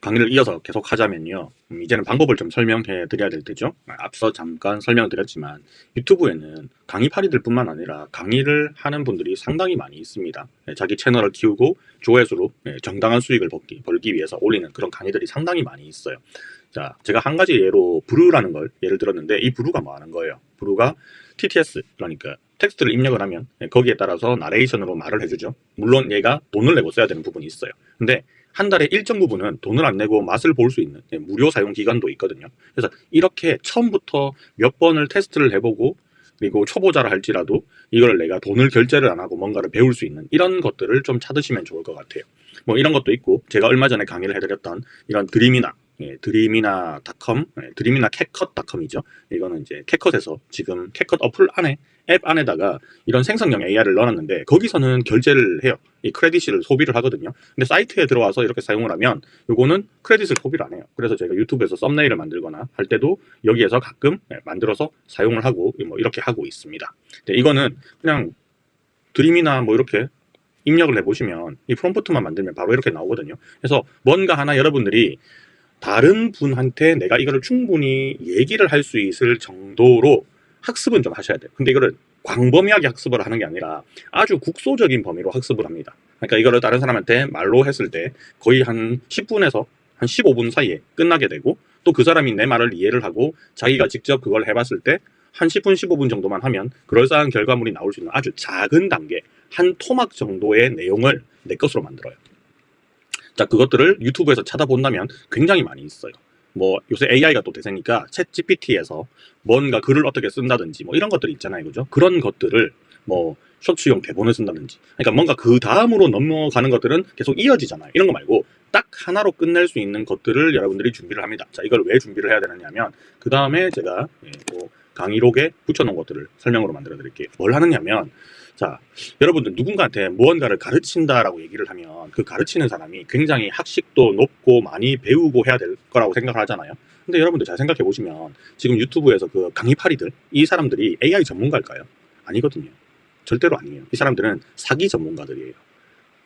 강의를 이어서 계속 하자면요. 이제는 방법을 좀 설명해 드려야 될 때죠. 앞서 잠깐 설명드렸지만 유튜브에는 강의파리들 뿐만 아니라 강의를 하는 분들이 상당히 많이 있습니다. 자기 채널을 키우고 조회수로 정당한 수익을 벌기 위해서 올리는 그런 강의들이 상당히 많이 있어요. 자, 제가 한 가지 예로 브루라는 걸 예를 들었는데, 이 브루가 뭐 하는 거예요? 브루가 TTS, 그러니까 텍스트를 입력을 하면 거기에 따라서 나레이션으로 말을 해주죠. 물론 얘가 돈을 내고 써야 되는 부분이 있어요. 근데 한 달에 일정 부분은 돈을 안 내고 맛을 볼 수 있는 무료 사용 기간도 있거든요. 그래서 이렇게 처음부터 몇 번을 테스트를 해보고, 그리고 초보자라 할지라도 이걸 내가 돈을 결제를 안 하고 뭔가를 배울 수 있는 이런 것들을 좀 찾으시면 좋을 것 같아요. 뭐 이런 것도 있고, 제가 얼마 전에 강의를 해드렸던 이런 드림이나 드림이나.com, 드림이나 캣컷.com이죠. 이거는 이제 캣컷에서 지금 캣컷 어플 안에 앱 안에다가 이런 생성형 AI를 넣어놨는데, 거기서는 결제를 해요. 이 크레딧을 소비를 하거든요. 근데 사이트에 들어와서 이렇게 사용을 하면 요거는 크레딧을 소비를 안 해요. 그래서 제가 유튜브에서 썸네일을 만들거나 할 때도 여기에서 가끔 만들어서 사용을 하고 뭐 이렇게 하고 있습니다. 이거는 그냥 드림이나 뭐 이렇게 입력을 해보시면 이 프롬프트만 만들면 바로 이렇게 나오거든요. 그래서 뭔가 하나 여러분들이 다른 분한테 내가 이거를 충분히 얘기를 할 수 있을 정도로 학습은 좀 하셔야 돼요. 근데 이거를 광범위하게 학습을 하는 게 아니라 아주 국소적인 범위로 학습을 합니다. 그러니까 이거를 다른 사람한테 말로 했을 때 거의 한 10분에서 한 15분 사이에 끝나게 되고, 또 그 사람이 내 말을 이해를 하고 자기가 직접 그걸 해봤을 때 한 10분, 15분 정도만 하면 그럴싸한 결과물이 나올 수 있는 아주 작은 단계, 한 토막 정도의 내용을 내 것으로 만들어요. 자, 그것들을 유튜브에서 찾아본다면 굉장히 많이 있어요. 뭐 요새 AI가 또 대세니까 챗 GPT에서 뭔가 글을 어떻게 쓴다든지 뭐 이런 것들이 있잖아요, 그죠? 그런 것들을 뭐 쇼츠용 대본을 쓴다든지, 그러니까 뭔가 그 다음으로 넘어가는 것들은 계속 이어지잖아요. 이런 거 말고 딱 하나로 끝낼 수 있는 것들을 여러분들이 준비를 합니다. 자, 이걸 왜 준비를 해야 되느냐면, 그 다음에 제가 뭐 강의록에 붙여놓은 것들을 설명으로 만들어 드릴게요. 뭘 하느냐면, 자, 여러분들 누군가한테 무언가를 가르친다라고 얘기를 하면 그 가르치는 사람이 굉장히 학식도 높고 많이 배우고 해야 될 거라고 생각을 하잖아요. 근데 여러분들 잘 생각해 보시면 지금 유튜브에서 그 강의파리들, 이 사람들이 AI 전문가일까요? 아니거든요. 절대로 아니에요. 이 사람들은 사기 전문가들이에요.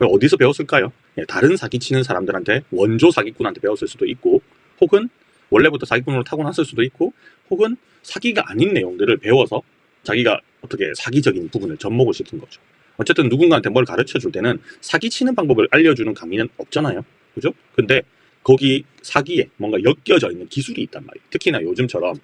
어디서 배웠을까요? 다른 사기치는 사람들한테, 원조 사기꾼한테 배웠을 수도 있고, 혹은 원래부터 사기꾼으로 타고났을 수도 있고, 혹은 사기가 아닌 내용들을 배워서 자기가 어떻게 사기적인 부분을 접목을 시킨 거죠. 어쨌든 누군가한테 뭘 가르쳐 줄 때는 사기치는 방법을 알려주는 강의는 없잖아요. 그죠? 근데 거기 사기에 뭔가 엮여져 있는 기술이 있단 말이에요. 특히나 요즘처럼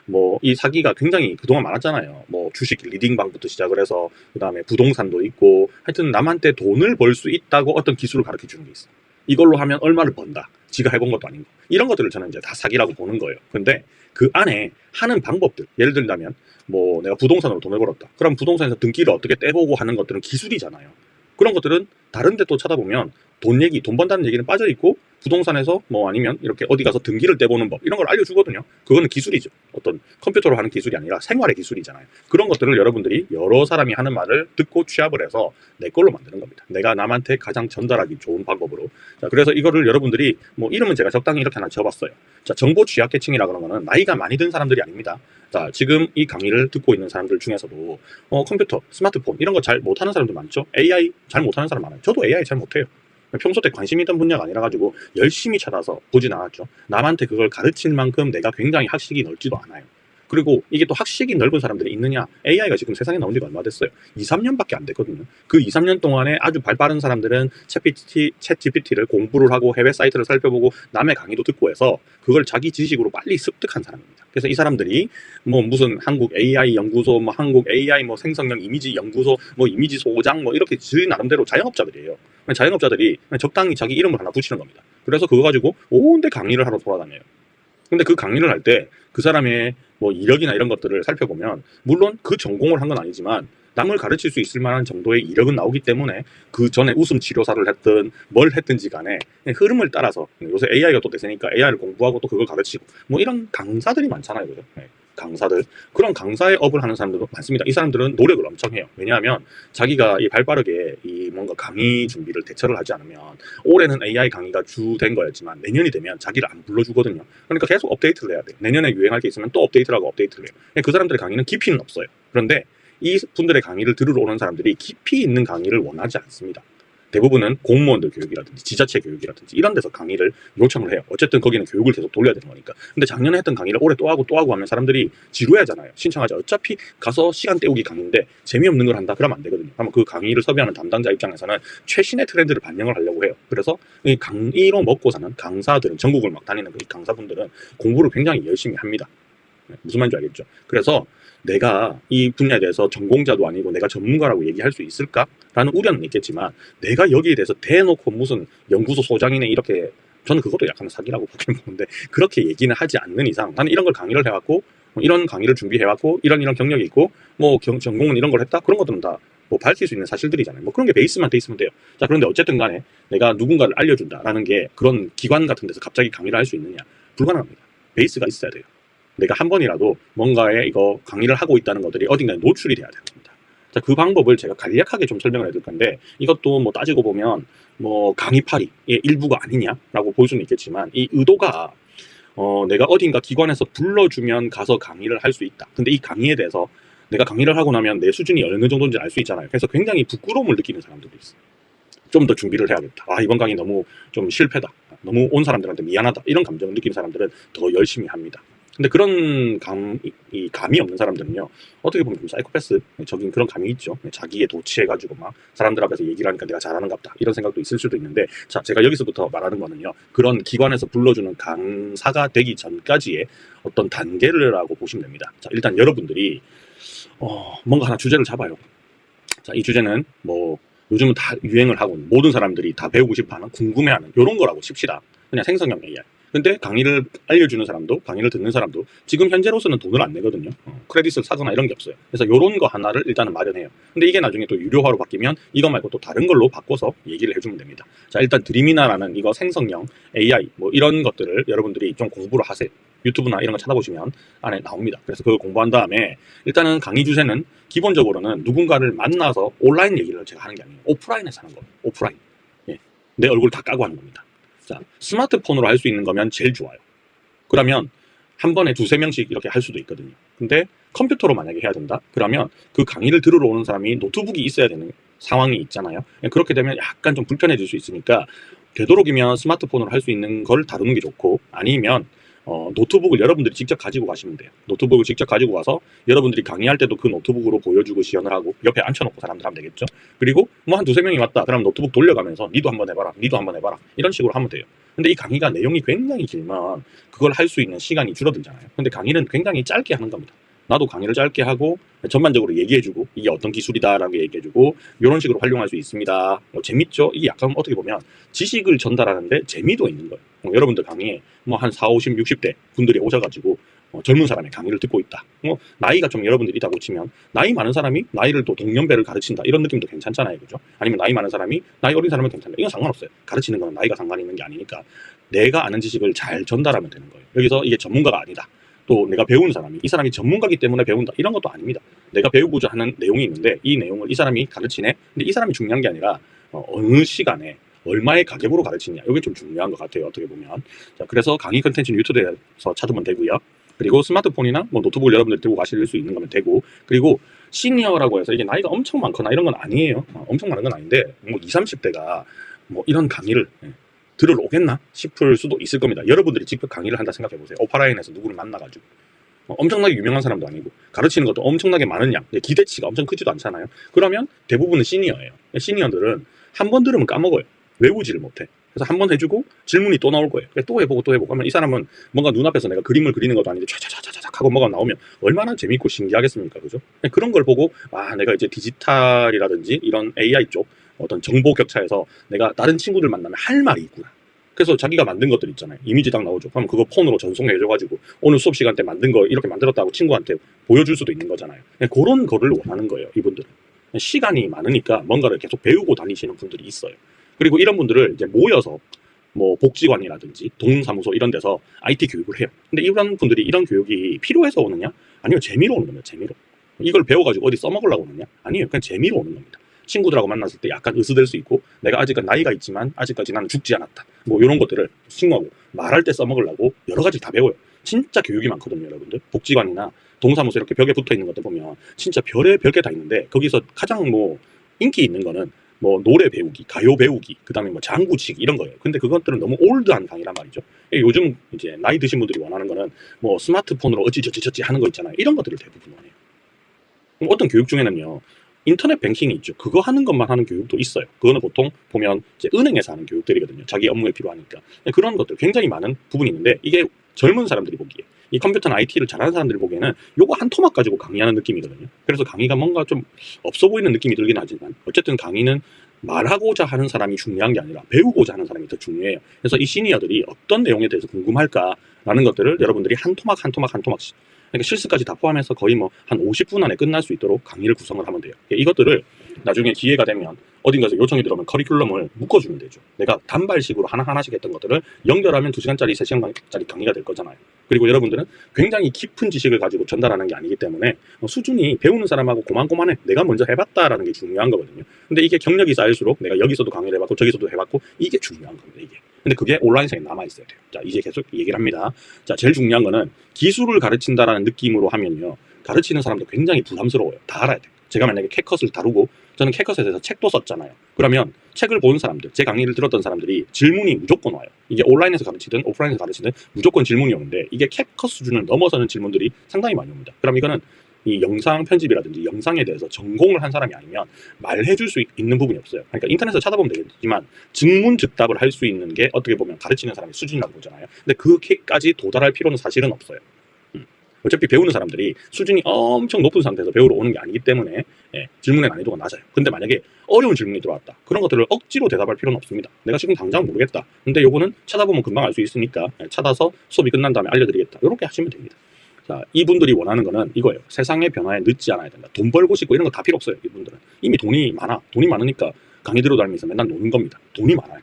뭐 이 사기가 굉장히 그동안 많았잖아요. 뭐 주식 리딩방부터 시작을 해서 그 다음에 부동산도 있고, 하여튼 남한테 돈을 벌 수 있다고 어떤 기술을 가르쳐 주는 게 있어요. 이걸로 하면 얼마를 번다. 지가 해본 것도 아닌 거. 이런 것들을 저는 이제 다 사기라고 보는 거예요. 근데 그 안에 하는 방법들, 예를 들자면 뭐 내가 부동산으로 돈을 벌었다. 그럼 부동산에서 등기를 어떻게 떼보고 하는 것들은 기술이잖아요. 그런 것들은 다른 데 또 찾아보면 돈 번다는 얘기는 빠져있고, 부동산에서 뭐 아니면 이렇게 어디 가서 등기를 떼보는 법, 이런 걸 알려주거든요. 그거는 기술이죠. 어떤 컴퓨터로 하는 기술이 아니라 생활의 기술이잖아요. 그런 것들을 여러분들이 여러 사람이 하는 말을 듣고 취합을 해서 내 걸로 만드는 겁니다. 내가 남한테 가장 전달하기 좋은 방법으로. 자, 그래서 이거를 여러분들이 뭐 이름은 제가 적당히 이렇게 하나 지어봤어요. 자, 정보 취약계층이라 그런 거는 나이가 많이 든 사람들이 아닙니다. 자, 지금 이 강의를 듣고 있는 사람들 중에서도 컴퓨터, 스마트폰 이런 거 잘 못하는 사람도 많죠. AI 잘 못하는 사람 많아요. 저도 AI 잘 못해요. 평소 때 관심 있던 분야가 아니라 가지고 열심히 찾아서 보진 않았죠. 남한테 그걸 가르칠 만큼 내가 굉장히 학식이 넓지도 않아요. 그리고 이게 또 학식이 넓은 사람들이 있느냐? AI가 지금 세상에 나온 지가 얼마 됐어요? 2, 3년밖에 안 됐거든요. 그 2, 3년 동안에 아주 발빠른 사람들은 챗 GPT를 공부를 하고 해외 사이트를 살펴보고 남의 강의도 듣고 해서 그걸 자기 지식으로 빨리 습득한 사람입니다. 그래서 이 사람들이 뭐 무슨 한국 AI 연구소, 뭐 한국 AI 뭐 생성형 이미지 연구소, 뭐 이미지 소장 뭐 이렇게 지 나름대로 자영업자들이에요. 자영업자들이 적당히 자기 이름을 하나 붙이는 겁니다. 그래서 그거 가지고 온데 강의를 하러 돌아다녀요. 근데 그 강의를 할 때 그 사람의 뭐 이력이나 이런 것들을 살펴보면, 물론 그 전공을 한 건 아니지만 남을 가르칠 수 있을 만한 정도의 이력은 나오기 때문에 그 전에 웃음 치료사를 했든 뭘 했든지 간에 흐름을 따라서, 요새 AI가 또 대세니까 AI를 공부하고 또 그걸 가르치고 뭐 이런 강사들이 많잖아요, 그죠? 강사들, 그런 강사의 업을 하는 사람들도 많습니다. 이 사람들은 노력을 엄청 해요. 왜냐하면 자기가 이 발빠르게 이 뭔가 강의 준비를 대처를 하지 않으면, 올해는 AI 강의가 주된 거였지만 내년이 되면 자기를 안 불러주거든요. 그러니까 계속 업데이트를 해야 돼요. 내년에 유행할 게 있으면 또 업데이트를 하고 업데이트를 해요. 그 사람들의 강의는 깊이는 없어요. 그런데 이 분들의 강의를 들으러 오는 사람들이 깊이 있는 강의를 원하지 않습니다. 대부분은 공무원들 교육이라든지 지자체 교육이라든지 이런 데서 강의를 요청을 해요. 어쨌든 거기는 교육을 계속 돌려야 되는 거니까. 근데 작년에 했던 강의를 올해 또 하고 또 하고 하면 사람들이 지루해하잖아요. 신청하자. 어차피 가서 시간 때우기 강의인데 재미없는 걸 한다? 그러면 안 되거든요. 그러면 그 강의를 섭외하는 담당자 입장에서는 최신의 트렌드를 반영을 하려고 해요. 그래서 이 강의로 먹고 사는 강사들은, 전국을 막 다니는 그 강사분들은 공부를 굉장히 열심히 합니다. 무슨 말인지 알겠죠? 그래서 내가 이 분야에 대해서 전공자도 아니고 내가 전문가라고 얘기할 수 있을까라는 우려는 있겠지만, 내가 여기에 대해서 대놓고 무슨 연구소 소장이네 이렇게, 저는 그것도 약간 사기라고 보긴 보는데, 그렇게 얘기는 하지 않는 이상 나는 이런 걸 강의를 해왔고 이런 강의를 준비해왔고 이런 경력이 있고 뭐 전공은 이런 걸 했다, 그런 것들은 다 뭐 밝힐 수 있는 사실들이잖아요. 뭐 그런 게 베이스만 돼 있으면 돼요. 자, 그런데 어쨌든 간에 내가 누군가를 알려준다라는 게 그런 기관 같은 데서 갑자기 강의를 할 수 있느냐? 불가능합니다. 베이스가 있어야 돼요. 내가 한 번이라도 뭔가에 이거 강의를 하고 있다는 것들이 어딘가에 노출이 돼야 됩니다. 자, 그 방법을 제가 간략하게 좀 설명을 해드릴 건데, 이것도 뭐 따지고 보면 뭐 강의파리의 일부가 아니냐라고 볼 수는 있겠지만, 이 의도가 내가 어딘가 기관에서 불러주면 가서 강의를 할 수 있다. 근데 이 강의에 대해서 내가 강의를 하고 나면 내 수준이 어느 정도인지 알 수 있잖아요. 그래서 굉장히 부끄러움을 느끼는 사람들도 있어요. 좀 더 준비를 해야겠다. 아, 이번 강의 너무 좀 실패다. 너무 온 사람들한테 미안하다. 이런 감정을 느끼는 사람들은 더 열심히 합니다. 근데 그런 감이 없는 사람들은요, 어떻게 보면 좀 사이코패스적인 그런 감이 있죠. 자기에 도취해가지고 막 사람들 앞에서 얘기를 하니까 내가 잘하는갑다, 이런 생각도 있을 수도 있는데, 자, 제가 여기서부터 말하는 거는요, 그런 기관에서 불러주는 강사가 되기 전까지의 어떤 단계라고 보시면 됩니다. 자, 일단 여러분들이 뭔가 하나 주제를 잡아요. 자, 이 주제는 뭐 요즘은 다 유행을 하고 모든 사람들이 다 배우고 싶어하는, 궁금해하는 이런 거라고 칩시다. 그냥 생성형 AI. 근데 강의를 알려주는 사람도, 강의를 듣는 사람도 지금 현재로서는 돈을 안 내거든요. 크레딧을 사거나 이런 게 없어요. 그래서 이런 거 하나를 일단은 마련해요. 근데 이게 나중에 또 유료화로 바뀌면 이거 말고 또 다른 걸로 바꿔서 얘기를 해주면 됩니다. 자, 일단 드림이나라는 이거 생성형 AI 뭐 이런 것들을 여러분들이 좀 공부를 하세요. 유튜브나 이런 거 찾아보시면 안에 나옵니다. 그래서 그걸 공부한 다음에 일단은 강의 주제는 기본적으로는 누군가를 만나서 온라인 얘기를 제가 하는 게 아니에요. 오프라인에서 하는 거예요. 오프라인. 예. 내 얼굴 다 까고 하는 겁니다. 자, 스마트폰으로 할 수 있는 거면 제일 좋아요. 그러면 한 번에 두세 명씩 이렇게 할 수도 있거든요. 근데 컴퓨터로 만약에 해야 된다? 그러면 그 강의를 들으러 오는 사람이 노트북이 있어야 되는 상황이 있잖아요. 그렇게 되면 약간 좀 불편해질 수 있으니까 되도록이면 스마트폰으로 할 수 있는 걸 다루는 게 좋고, 아니면 노트북을 여러분들이 직접 가지고 가시면 돼요. 노트북을 직접 가지고 가서 여러분들이 강의할 때도 그 노트북으로 보여주고 시연을 하고 옆에 앉혀놓고 사람들 하면 되겠죠. 그리고 뭐 한 두세 명이 왔다 그럼 노트북 돌려가면서 니도 한번 해봐라, 니도 한번 해봐라, 이런 식으로 하면 돼요. 근데 이 강의가 내용이 굉장히 길면 그걸 할 수 있는 시간이 줄어들잖아요. 근데 강의는 굉장히 짧게 하는 겁니다. 나도 강의를 짧게 하고 전반적으로 얘기해주고 이게 어떤 기술이다라고 얘기해주고 이런 식으로 활용할 수 있습니다. 재밌죠? 이게 약간 어떻게 보면 지식을 전달하는데 재미도 있는 거예요. 여러분들 강의에 뭐 한 40, 50, 60대 분들이 오셔가지고 젊은 사람의 강의를 듣고 있다. 나이가 좀 여러분들이 있다고 치면 나이 많은 사람이 나이를 또 동년배를 가르친다, 이런 느낌도 괜찮잖아요. 그죠? 아니면 나이 많은 사람이 나이 어린 사람은 괜찮다. 이건 상관없어요. 가르치는 건 나이가 상관이 있는 게 아니니까 내가 아는 지식을 잘 전달하면 되는 거예요. 여기서 이게 전문가가 아니다, 또 내가 배우는 사람이 이 사람이 전문가기 때문에 배운다, 이런 것도 아닙니다. 내가 배우고자 하는 내용이 있는데 이 내용을 이 사람이 가르치네. 근데 이 사람이 중요한 게 아니라 어느 시간에 얼마의 가격으로 가르치냐, 이게 좀 중요한 것 같아요. 어떻게 보면. 자, 그래서 강의 컨텐츠는 유튜브에서 찾으면 되고요. 그리고 스마트폰이나 뭐 노트북을 여러분들 들고 가실 수 있는 거면 되고, 그리고 시니어라고 해서 이게 나이가 엄청 많거나 이런 건 아니에요. 엄청 많은 건 아닌데 뭐 20, 30대가 뭐 이런 강의를 들으러 오겠나 싶을 수도 있을 겁니다. 여러분들이 직접 강의를 한다 생각해보세요. 오프라인에서 누구를 만나가지고 엄청나게 유명한 사람도 아니고 가르치는 것도 엄청나게 많은 양, 기대치가 엄청 크지도 않잖아요. 그러면 대부분은 시니어예요. 시니어들은 한 번 들으면 까먹어요. 외우지를 못해. 그래서 한 번 해주고 질문이 또 나올 거예요. 또 해보고 또 해보고 하면 이 사람은 뭔가 눈앞에서 내가 그림을 그리는 것도 아닌데 촤촤촤촤 하고 뭐가 나오면 얼마나 재밌고 신기하겠습니까? 그죠? 그런 걸 보고 내가 이제 디지털이라든지 이런 AI 쪽 어떤 정보 격차에서 내가 다른 친구들 만나면 할 말이 있구나. 그래서 자기가 만든 것들 있잖아요. 이미지 딱 나오죠. 그럼 그거 폰으로 전송해줘가지고 오늘 수업 시간 때 만든 거 이렇게 만들었다고 친구한테 보여줄 수도 있는 거잖아요. 그런 거를 원하는 거예요, 이분들은. 시간이 많으니까 뭔가를 계속 배우고 다니시는 분들이 있어요. 그리고 이런 분들을 이제 모여서 뭐 복지관이라든지 동사무소 이런 데서 IT 교육을 해요. 근데 이런 분들이 이런 교육이 필요해서 오느냐? 아니면 재미로 오는 겁니다. 재미로. 이걸 배워가지고 어디 써먹으려고 오느냐? 아니에요. 그냥 재미로 오는 겁니다. 친구들하고 만났을 때 약간 으스댈 수 있고, 내가 아직은 나이가 있지만 아직까지 나는 죽지 않았다, 뭐 이런 것들을 친구하고 말할 때 써먹으려고 여러 가지 다 배워요. 진짜 교육이 많거든요, 여러분들. 복지관이나 동사무소 이렇게 벽에 붙어 있는 것들 보면 진짜 별의 별게 다 있는데, 거기서 가장 뭐 인기 있는 거는 뭐 노래 배우기, 가요 배우기, 그다음에 뭐 장구치기 이런 거예요. 근데 그것들은 너무 올드한 강의란 말이죠. 요즘 이제 나이 드신 분들이 원하는 거는 뭐 스마트폰으로 어찌저찌저찌 하는 거 있잖아요. 이런 것들을 대부분 원해요. 그럼 어떤 교육 중에는요, 인터넷 뱅킹이 있죠. 그거 하는 것만 하는 교육도 있어요. 그거는 보통 보면 이제 은행에서 하는 교육들이거든요. 자기 업무에 필요하니까. 그런 것들 굉장히 많은 부분이 있는데, 이게 젊은 사람들이 보기에, 이 컴퓨터나 IT를 잘하는 사람들이 보기에는 요거 한 토막 가지고 강의하는 느낌이거든요. 그래서 강의가 뭔가 좀 없어 보이는 느낌이 들긴 하지만, 어쨌든 강의는 말하고자 하는 사람이 중요한 게 아니라 배우고자 하는 사람이 더 중요해요. 그래서 이 시니어들이 어떤 내용에 대해서 궁금할까라는 것들을 여러분들이 한 토막 한 토막 한 토막씩, 그러니까 실습까지 다 포함해서 거의 뭐 한 50분 안에 끝날 수 있도록 강의를 구성을 하면 돼요. 이것들을 나중에 기회가 되면 어딘가에서 요청이 들어오면 커리큘럼을 묶어주면 되죠. 내가 단발식으로 하나하나씩 했던 것들을 연결하면 2시간짜리, 3시간짜리 강의가 될 거잖아요. 그리고 여러분들은 굉장히 깊은 지식을 가지고 전달하는 게 아니기 때문에 수준이 배우는 사람하고 고만고만해. 내가 먼저 해봤다라는 게 중요한 거거든요. 근데 이게 경력이 쌓일수록 내가 여기서도 강의를 해봤고 저기서도 해봤고 이게 중요한 겁니다. 이게. 근데 그게 온라인상에 남아있어야 돼요. 자, 이제 계속 얘기를 합니다. 자, 제일 중요한 거는 기술을 가르친다라는 느낌으로 하면요, 가르치는 사람도 굉장히 부담스러워요. 다 알아야 돼요. 제가 만약에 캐컷을 다루고, 저는 캐컷에 대해서 책도 썼잖아요. 그러면 책을 본 사람들, 제 강의를 들었던 사람들이 질문이 무조건 와요. 이게 온라인에서 가르치든 오프라인에서 가르치든 무조건 질문이 오는데, 이게 캐컷 수준을 넘어서는 질문들이 상당히 많이 옵니다. 그럼 이거는 이 영상 편집이라든지 영상에 대해서 전공을 한 사람이 아니면 말해줄 수 있는 부분이 없어요. 그러니까 인터넷에서 찾아보면 되겠지만 증문즉답을 할 수 있는 게 어떻게 보면 가르치는 사람의 수준이라고 보잖아요. 근데 그렇게까지 도달할 필요는 사실은 없어요. 어차피 배우는 사람들이 수준이 엄청 높은 상태에서 배우러 오는 게 아니기 때문에 질문의 난이도가 낮아요. 근데 만약에 어려운 질문이 들어왔다. 그런 것들을 억지로 대답할 필요는 없습니다. 내가 지금 당장 모르겠다. 근데 요거는 찾아보면 금방 알 수 있으니까 찾아서 수업이 끝난 다음에 알려드리겠다. 이렇게 하시면 됩니다. 자, 이분들이 원하는 거는 이거예요. 세상의 변화에 늦지 않아야 된다. 돈 벌고 싶고 이런 거 다 필요 없어요. 이분들은 이미 돈이 많아. 돈이 많으니까 강의 들어다니면서 맨날 노는 겁니다. 돈이 많아요.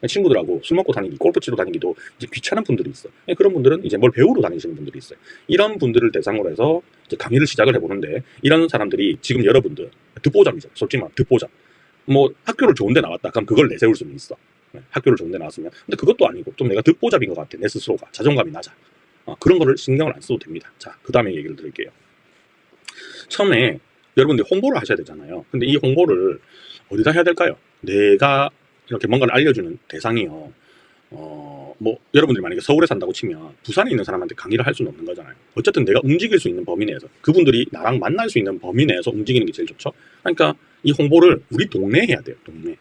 친구들하고 술 먹고 다니기, 골프 치러 다니기도 이제 귀찮은 분들이 있어. 그런 분들은 이제 뭘 배우러 다니시는 분들이 있어요. 이런 분들을 대상으로 해서 이제 강의를 시작을 해보는데, 이런 사람들이 지금 여러분들 듣보잡이죠. 솔직히 말하면 듣보잡. 뭐 학교를 좋은데 나왔다. 그럼 그걸 내세울 수는 있어. 학교를 좋은데 나왔으면. 근데 그것도 아니고 좀 내가 듣보잡인 것 같아. 내 스스로가 자존감이 낮아. 그런 거를 신경을 안 써도 됩니다. 자, 그 다음에 얘기를 드릴게요. 처음에 여러분들이 홍보를 하셔야 되잖아요. 근데 이 홍보를 어디다 해야 될까요? 내가 이렇게 뭔가를 알려주는 대상이요. 뭐 여러분들이 만약에 서울에 산다고 치면 부산에 있는 사람한테 강의를 할 수는 없는 거잖아요. 어쨌든 내가 움직일 수 있는 범위 내에서, 그분들이 나랑 만날 수 있는 범위 내에서 움직이는 게 제일 좋죠. 그러니까 이 홍보를 우리 동네에 해야 돼요. 동네.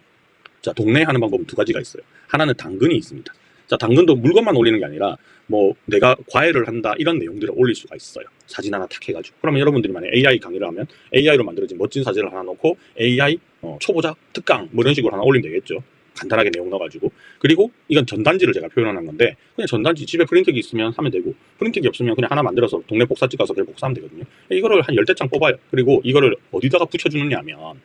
자, 동네에 하는 방법은 두 가지가 있어요. 하나는 당근이 있습니다. 자, 당근도 물건만 올리는 게 아니라 뭐 내가 과외를 한다 이런 내용들을 올릴 수가 있어요. 사진 하나 탁 해가지고. 그러면 여러분들이 만약에 AI 강의를 하면 AI로 만들어진 멋진 사진을 하나 놓고 AI 초보자 특강 뭐 이런 식으로 하나 올리면 되겠죠. 간단하게 내용 넣어가지고. 그리고 이건 전단지를 제가 표현하는 건데, 그냥 전단지 집에 프린터기 있으면 하면 되고, 프린터기 없으면 그냥 하나 만들어서 동네 복사집 가서 그냥 복사하면 되거든요. 이거를 한 10대 장 뽑아요. 그리고 이거를 어디다가 붙여주느냐 하면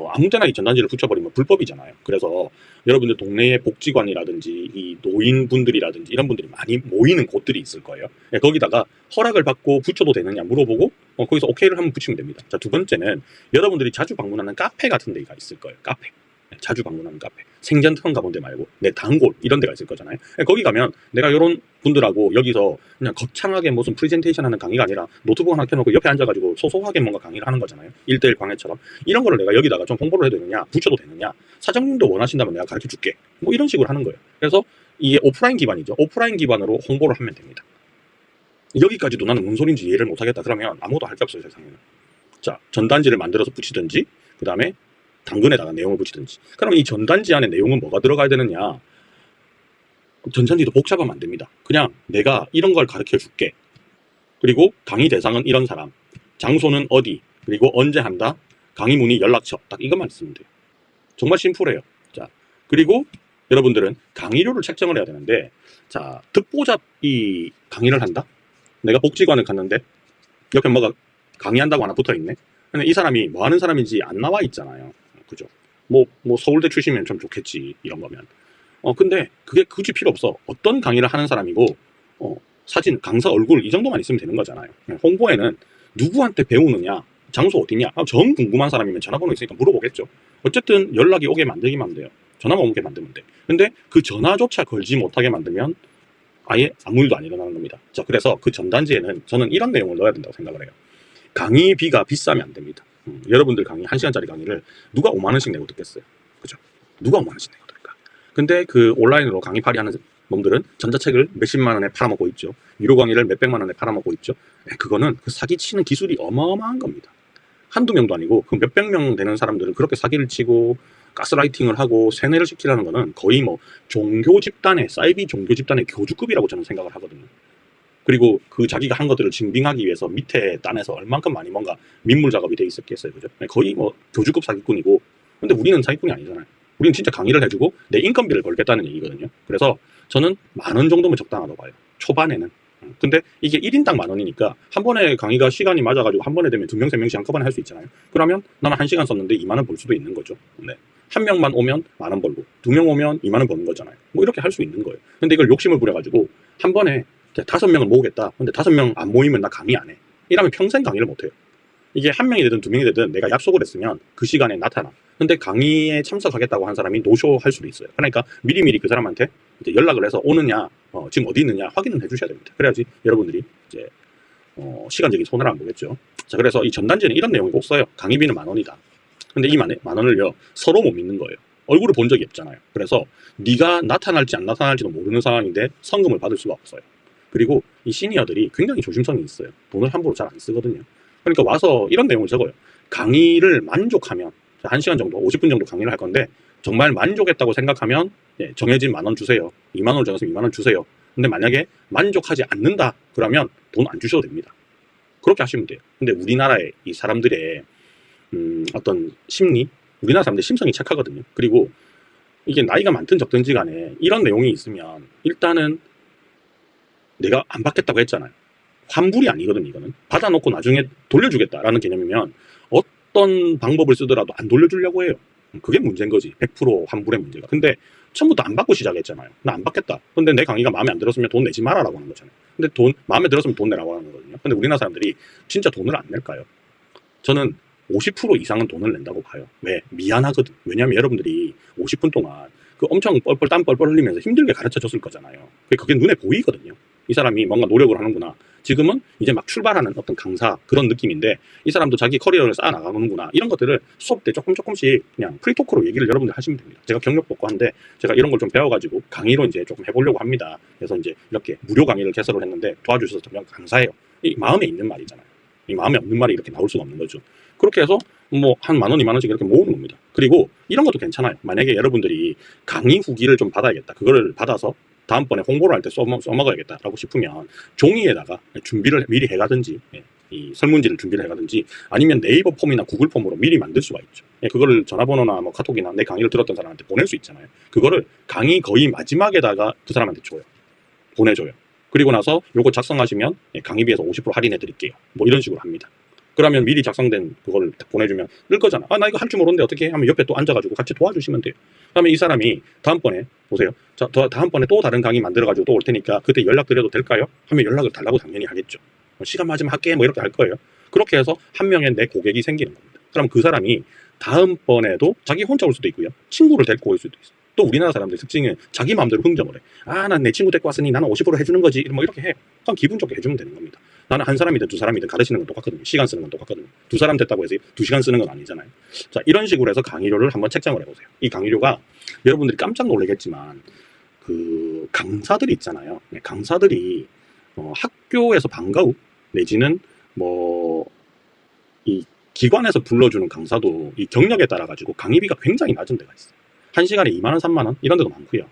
아무 데나 이 전단지를 붙여버리면 불법이잖아요. 그래서 여러분들 동네에 복지관이라든지 이 노인분들이라든지 이런 분들이 많이 모이는 곳들이 있을 거예요. 거기다가 허락을 받고 붙여도 되느냐 물어보고 거기서 오케이를 한번 붙이면 됩니다. 자, 두 번째는 여러분들이 자주 방문하는 카페 같은 데가 있을 거예요. 카페. 자주 방문하는 카페. 생전처럼 가본 데 말고 내 단골 이런 데가 있을 거잖아요. 거기 가면 내가 이런 분들하고 여기서 그냥 거창하게 무슨 프레젠테이션 하는 강의가 아니라 노트북 하나 켜놓고 옆에 앉아가지고 소소하게 뭔가 강의를 하는 거잖아요. 1대1 강의처럼. 이런 거를 내가 여기다가 좀 홍보를 해도 되느냐, 붙여도 되느냐, 사장님도 원하신다면 내가 가르쳐 줄게, 뭐 이런 식으로 하는 거예요. 그래서 이게 오프라인 기반이죠. 오프라인 기반으로 홍보를 하면 됩니다. 여기까지도 나는 뭔 소린지 이해를 못하겠다 그러면 아무것도 할 게 없어요, 세상에는. 자, 전단지를 만들어서 붙이든지, 그 다음에 당근에다가 내용을 붙이든지. 그럼 이 전단지 안에 내용은 뭐가 들어가야 되느냐? 전단지도 복잡하면 안 됩니다. 그냥 내가 이런 걸 가르쳐 줄게. 그리고 강의 대상은 이런 사람, 장소는 어디, 그리고 언제 한다, 강의 문의 연락처, 딱 이것만 쓰면 돼요. 정말 심플해요. 자, 그리고 여러분들은 강의료를 책정을 해야 되는데, 자, 듣보잡이 강의를 한다? 내가 복지관을 갔는데 옆에 뭐가 강의한다고 하나 붙어있네? 근데 이 사람이 뭐 하는 사람인지 안 나와 있잖아요. 그죠? 뭐 서울대 출신이면 좀 좋겠지, 이런 거면. 근데 그게 굳이 필요 없어. 어떤 강의를 하는 사람이고, 사진, 강사 얼굴 이 정도만 있으면 되는 거잖아요. 홍보에는 누구한테 배우느냐, 장소 어디냐, 정 궁금한 사람이면 전화번호 있으니까 물어보겠죠. 어쨌든 연락이 오게 만들기만 하면 돼요. 전화만 오게 만들면 돼. 근데 그 전화조차 걸지 못하게 만들면 아예 아무 일도 안 일어나는 겁니다. 자, 그래서 그 전단지에는 저는 이런 내용을 넣어야 된다고 생각을 해요. 강의비가 비싸면 안 됩니다. 여러분들 강의 1시간짜리 강의를 누가 5만 원씩 내고 듣겠어요? 그죠? 누가 5만 원씩 내고 들을까? 근데 그 온라인으로 강의팔이 하는 놈들은 전자책을 몇십만 원에 팔아먹고 있죠. 유료 강의를 몇백만 원에 팔아먹고 있죠. 그거는 그 사기치는 기술이 어마어마한 겁니다. 한두 명도 아니고 그 몇백 명 되는 사람들은 그렇게 사기를 치고 가스라이팅을 하고 세뇌를 시키라는 거는 거의 뭐 종교 집단의 사이비 종교 집단의 교주급이라고 저는 생각을 하거든요. 그리고 그 자기가 한 것들을 증빙하기 위해서 밑에 딴에서 얼만큼 많이 뭔가 민물 작업이 돼 있었겠어요. 그죠? 거의 뭐 교주급 사기꾼이고, 근데 우리는 사기꾼이 아니잖아요. 우리는 진짜 강의를 해주고 내 인건비를 벌겠다는 얘기거든요. 그래서 저는 10,000원 정도면 적당하다고 봐요. 초반에는. 근데 이게 1인당 10,000원이니까 한 번에 강의가 시간이 맞아가지고 한 번에 되면 2명, 3명씩 한꺼번에 할 수 있잖아요. 그러면 나는 1시간 썼는데 2만 원 벌 수도 있는 거죠. 네. 한 명만 오면 10,000원 벌고 2명 오면 2만 원 버는 거잖아요. 뭐 이렇게 할 수 있는 거예요. 근데 이걸 욕심을 부려가지고 한 번에 5명을 모으겠다. 근데 5명 안 모이면 나 강의 안 해. 이러면 평생 강의를 못 해요. 이게 1명이 되든 2명이 되든 내가 약속을 했으면 그 시간에 나타나. 근데 강의에 참석하겠다고 한 사람이 노쇼 할 수도 있어요. 그러니까 미리미리 그 사람한테 이제 연락을 해서 오느냐, 지금 어디 있느냐 확인을 해주셔야 됩니다. 그래야지 여러분들이 이제 시간적인 손해를 안 보겠죠. 자, 그래서 이 전단지는 이런 내용이 꼭 써요. 강의비는 10,000원이다. 근데 이 10,000원을요 서로 못 믿는 거예요. 얼굴을 본 적이 없잖아요. 그래서 네가 나타날지 안 나타날지도 모르는 상황인데 성금을 받을 수가 없어요. 그리고 이 시니어들이 굉장히 조심성이 있어요. 돈을 함부로 잘 안 쓰거든요. 그러니까 와서 이런 내용을 적어요. 강의를 만족하면 1시간 정도, 50분 정도 강의를 할 건데 정말 만족했다고 생각하면 정해진 10,000원 주세요. 2만 원을 정해서 2만 원 주세요. 근데 만약에 만족하지 않는다 그러면 돈 안 주셔도 됩니다. 그렇게 하시면 돼요. 근데 우리나라의 이 사람들의 어떤 심리, 우리나라 사람들 심성이 착하거든요. 그리고 이게 나이가 많든 적든지 간에 이런 내용이 있으면 일단은 내가 안 받겠다고 했잖아요. 환불이 아니거든요. 이거는 받아놓고 나중에 돌려주겠다라는 개념이면 어떤 방법을 쓰더라도 안 돌려주려고 해요. 그게 문제인 거지. 100% 환불의 문제가. 근데 처음부터 안 받고 시작했잖아요. 나 안 받겠다. 근데 내 강의가 마음에 안 들었으면 돈 내지 마라라고 하는 거잖아요. 근데 돈 마음에 들었으면 돈 내라고 하는 거거든요. 근데 우리나라 사람들이 진짜 돈을 안 낼까요? 저는 50% 이상은 돈을 낸다고 봐요. 왜? 미안하거든. 왜냐하면 여러분들이 50분 동안 그 엄청 뻘뻘 땀 뻘뻘 흘리면서 힘들게 가르쳐 줬을 거잖아요. 그게 눈에 보이거든요. 이 사람이 뭔가 노력을 하는구나. 지금은 이제 막 출발하는 어떤 강사 그런 느낌인데 이 사람도 자기 커리어를 쌓아 나가는구나. 이런 것들을 수업 때 조금씩 그냥 프리토크로 얘기를 여러분들 하시면 됩니다. 제가 경력 뽑고 하는데 제가 이런 걸 좀 배워가지고 강의로 이제 조금 해보려고 합니다. 그래서 이제 이렇게 무료 강의를 개설을 했는데 도와주셔서 정말 감사해요. 이 마음에 있는 말이잖아요. 이 마음에 없는 말이 이렇게 나올 수가 없는 거죠. 그렇게 해서 뭐 한 10,000원, 20,000원씩 이렇게 모으는 겁니다. 그리고 이런 것도 괜찮아요. 만약에 여러분들이 강의 후기를 좀 받아야겠다. 그거를 받아서 다음번에 홍보를 할 때 써먹어야겠다라고 싶으면 종이에다가 준비를 미리 해가든지 이 설문지를 준비를 해가든지 아니면 네이버 폼이나 구글 폼으로 미리 만들 수가 있죠. 그거를 전화번호나 뭐 카톡이나 내 강의를 들었던 사람한테 보낼 수 있잖아요. 그거를 강의 거의 마지막에다가 그 사람한테 줘요. 보내줘요. 그리고 나서 요거 작성하시면 강의비에서 50% 할인해 드릴게요. 뭐 이런 식으로 합니다. 그러면 미리 작성된 그걸 보내주면 늘 거잖아. 아, 나 이거 할 줄 모르는데 어떻게 해? 하면 옆에 또 앉아가지고 같이 도와주시면 돼요. 그러면 이 사람이 다음번에 보세요. 자, 다음번에 또 다른 강의 만들어가지고 또 올 테니까 그때 연락드려도 될까요? 하면 연락을 달라고 당연히 하겠죠. 시간 맞으면 할게 뭐 이렇게 할 거예요. 그렇게 해서 한 명의 내 고객이 생기는 겁니다. 그럼 그 사람이 다음번에도 자기 혼자 올 수도 있고요. 친구를 데리고 올 수도 있어요. 또 우리나라 사람들 특징은 자기 마음대로 흥정을 해. 아, 난 내 친구 데리고 왔으니 나는 50% 해주는 거지. 뭐 이렇게 해. 그럼 기분 좋게 해주면 되는 겁니다. 나는 한 사람이든 두 사람이든 가르치는 건 똑같거든요. 시간 쓰는 건 똑같거든요. 두 사람 됐다고 해서 2시간 쓰는 건 아니잖아요. 자, 이런 식으로 해서 강의료를 한번 책정을 해보세요. 이 강의료가 여러분들이 깜짝 놀라겠지만 그 강사들이 있잖아요. 강사들이 학교에서 방과 후 내지는 뭐 이 기관에서 불러주는 강사도 이 경력에 따라 가지고 강의비가 굉장히 낮은 데가 있어요. 1시간에 2만 원, 3만 원 이런 데도 많고요.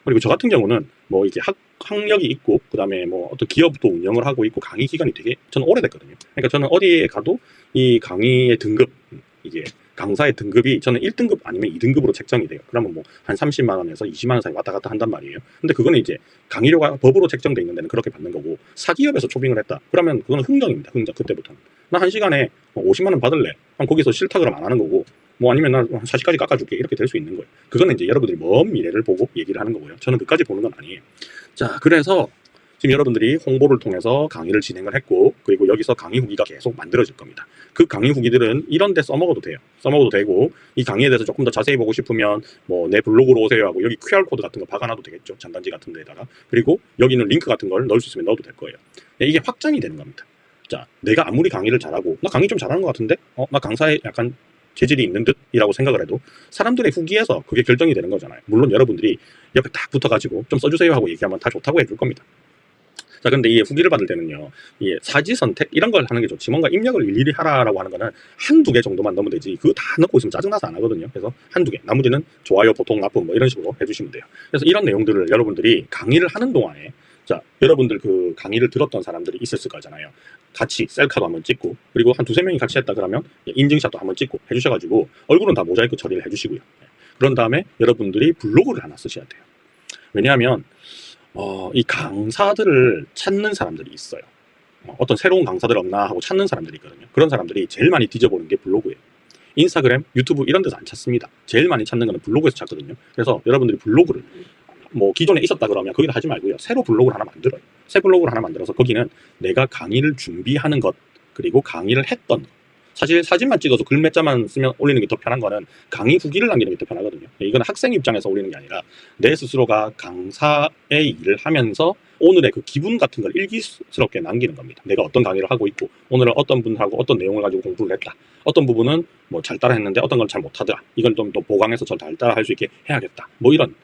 그리고 저 같은 경우는 뭐 이게 학력이 있고 그다음에 뭐 어떤 기업도 운영을 하고 있고 강의 기간이 되게 저는 오래됐거든요. 그러니까 저는 어디에 가도 이 강의의 등급 이게 강사의 등급이 저는 1등급 아니면 2등급으로 책정이 돼요. 그러면 뭐 한 30만 원에서 20만 원 사이 왔다 갔다 한단 말이에요. 근데 그거는 이제 강의료가 법으로 책정돼 있는 데는 그렇게 받는 거고 사기업에서 초빙을 했다. 그러면 그거는 흥정입니다. 흥정 그때부터는. 나 1시간에 50만 원 받을래. 그럼 거기서 싫다 그러면 안 하는 거고 뭐 아니면 나 40까지 깎아줄게 이렇게 될 수 있는 거예요. 그거는 이제 여러분들이 먼 미래를 보고 얘기를 하는 거고요. 저는 그까지 보는 건 아니에요. 자, 그래서 지금 여러분들이 홍보를 통해서 강의를 진행을 했고 그리고 여기서 강의 후기가 계속 만들어질 겁니다. 그 강의 후기들은 이런 데 써먹어도 돼요. 써먹어도 되고 이 강의에 대해서 조금 더 자세히 보고 싶으면 뭐 내 블로그로 오세요 하고 여기 QR코드 같은 거 박아놔도 되겠죠. 전단지 같은 데다가. 그리고 여기는 링크 같은 걸 넣을 수 있으면 넣어도 될 거예요. 이게 확장이 되는 겁니다. 자, 내가 아무리 강의를 잘하고 나 강의 좀 잘하는 것 같은데 나 강사에 약간 재질이 있는 듯이라고 생각을 해도 사람들의 후기에서 그게 결정이 되는 거잖아요. 물론 여러분들이 옆에 딱 붙어가지고 좀 써주세요 하고 얘기하면 다 좋다고 해줄 겁니다. 자, 근데 이 후기를 받을 때는요, 이 사지 선택 이런 걸 하는 게 좋지, 뭔가 입력을 일일이 하라라고 하는 거는 한두 개 정도만 넣으면 되지, 그거 다 넣고 있으면 짜증나서 안 하거든요. 그래서 한두 개, 나머지는 좋아요, 보통, 나쁨 뭐 이런 식으로 해주시면 돼요. 그래서 이런 내용들을 여러분들이 강의를 하는 동안에, 자, 여러분들 그 강의를 들었던 사람들이 있었을 거잖아요. 같이 셀카도 한번 찍고, 그리고 한 두세 명이 같이 했다 그러면 인증샷도 한번 찍고 해주셔가지고 얼굴은 다 모자이크 처리를 해주시고요. 그런 다음에 여러분들이 블로그를 하나 쓰셔야 돼요. 왜냐하면 이 강사들을 찾는 사람들이 있어요. 어떤 새로운 강사들 없나 하고 찾는 사람들이 있거든요. 그런 사람들이 제일 많이 뒤져보는 게 블로그예요. 인스타그램, 유튜브 이런 데서 안 찾습니다. 제일 많이 찾는 거는 블로그에서 찾거든요. 그래서 여러분들이 블로그를 뭐 기존에 있었다 그러면 거기다 하지 말고요, 새로 블로그를 하나 만들어요. 새 블로그를 하나 만들어서 거기는 내가 강의를 준비하는 것, 그리고 강의를 했던 것. 사실 사진만 찍어서 글 몇 자만 쓰면 올리는 게 더 편한 거는 강의 후기를 남기는 게 더 편하거든요. 이건 학생 입장에서 올리는 게 아니라 내 스스로가 강사의 일을 하면서 오늘의 그 기분 같은 걸 일기스럽게 남기는 겁니다. 내가 어떤 강의를 하고 있고, 오늘은 어떤 분하고 어떤 내용을 가지고 공부를 했다. 어떤 부분은 뭐 잘 따라 했는데 어떤 건 잘 못하더라. 이건 좀 더 보강해서 더 잘 따라 할 수 있게 해야겠다. 뭐 이런